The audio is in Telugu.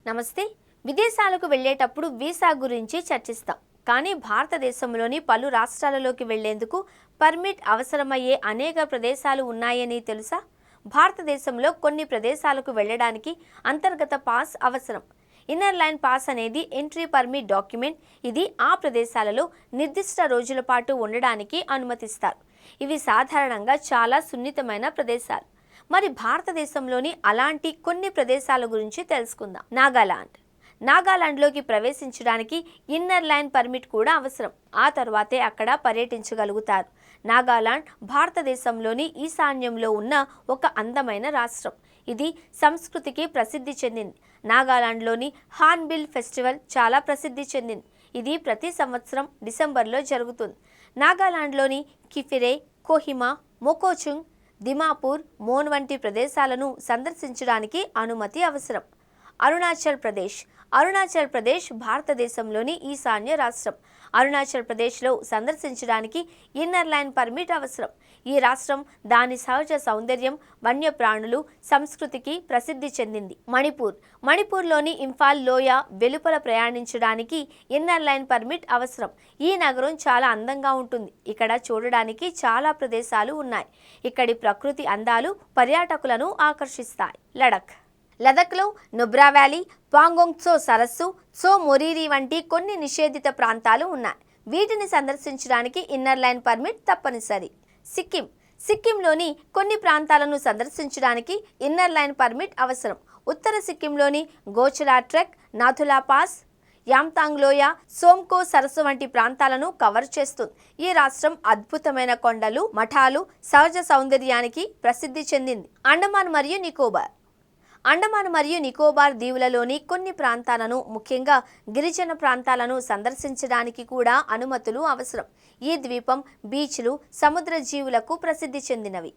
నమస్తే. విదేశాలకు వెళ్ళేటప్పుడు వీసా గురించి చర్చిస్తాం. కానీ భారతదేశంలోని పలు రాష్ట్రాలలోకి వెళ్లేందుకు పర్మిట్ అవసరమయ్యే అనేక ప్రదేశాలు ఉన్నాయని తెలుసా? భారతదేశంలో కొన్ని ప్రదేశాలకు వెళ్ళడానికి అంతర్గత పాస్ అవసరం. ఇన్నర్ లైన్ పాస్ అనేది ఎంట్రీ పర్మిట్ డాక్యుమెంట్. ఇది ఆ ప్రదేశాలలో నిర్దిష్ట రోజుల పాటు ఉండడానికి అనుమతిస్తారు. ఇవి సాధారణంగా చాలా సున్నితమైన ప్రదేశాలు. మరి భారతదేశంలోని అలాంటి కొన్ని ప్రదేశాల గురించి తెలుసుకుందాం. నాగాలాండ్లోకి ప్రవేశించడానికి ఇన్నర్ లైన్ పర్మిట్ కూడా అవసరం. ఆ తర్వాతే అక్కడ పర్యటించగలుగుతారు. నాగాలాండ్ భారతదేశంలోని ఈశాన్యంలో ఉన్న ఒక అందమైన రాష్ట్రం. ఇది సంస్కృతికి ప్రసిద్ధి చెందింది. నాగాలాండ్లోని హార్న్బిల్ ఫెస్టివల్ చాలా ప్రసిద్ధి చెందింది. ఇది ప్రతి సంవత్సరం డిసెంబర్లో జరుగుతుంది. నాగాలాండ్లోని కిఫిరే, కోహిమా, మొకోచుంగ్, దిమాపూర్, మోన్ వంటి ప్రదేశాలను సందర్శించడానికి అనుమతి అవసరం. అరుణాచల్ ప్రదేశ్ భారతదేశంలోని ఈశాన్య రాష్ట్రం. అరుణాచల్ ప్రదేశ్లో సందర్శించడానికి ఇన్నర్ లైన్ పర్మిట్ అవసరం. ఈ రాష్ట్రం దాని సహజ సౌందర్యం, వన్యప్రాణులు, సంస్కృతికి ప్రసిద్ధి చెందింది. మణిపూర్లోని ఇంఫాల్ లోయ వెలుపల ప్రయాణించడానికి ఇన్నర్ లైన్ పర్మిట్ అవసరం. ఈ నగరం చాలా అందంగా ఉంటుంది. ఇక్కడ చూడడానికి చాలా ప్రదేశాలు ఉన్నాయి. ఇక్కడి ప్రకృతి అందాలు పర్యాటకులను ఆకర్షిస్తాయి. లదఖ్లో నుబ్రా వ్యాలీ, పాంగోంగ్ త్సో సరస్సు, త్సో మొరీరీ వంటి కొన్ని నిషేధిత ప్రాంతాలు ఉన్నాయి. వీటిని సందర్శించడానికి ఇన్నర్ లైన్ పర్మిట్ తప్పనిసరి. సిక్కింలోని కొన్ని ప్రాంతాలను సందర్శించడానికి ఇన్నర్ లైన్ పర్మిట్ అవసరం. ఉత్తర సిక్కింలోని గోచలా ట్రెక్, నాథులా పాస్, యాంతాంగ్ లోయ, సోమ్కో సరస్సు వంటి ప్రాంతాలను కవర్ చేస్తుంది. ఈ రాష్ట్రం అద్భుతమైన కొండలు, మఠాలు, సహజ సౌందర్యానికి ప్రసిద్ధి చెందింది. అండమాన్ మరియు నికోబార్ దీవులలోని కొన్ని ప్రాంతాలను, ముఖ్యంగా గిరిజన ప్రాంతాలను సందర్శించడానికి కూడా అనుమతులు అవసరం. ఈ ద్వీపం బీచ్లు, సముద్ర జీవులకు ప్రసిద్ధి చెందినవి.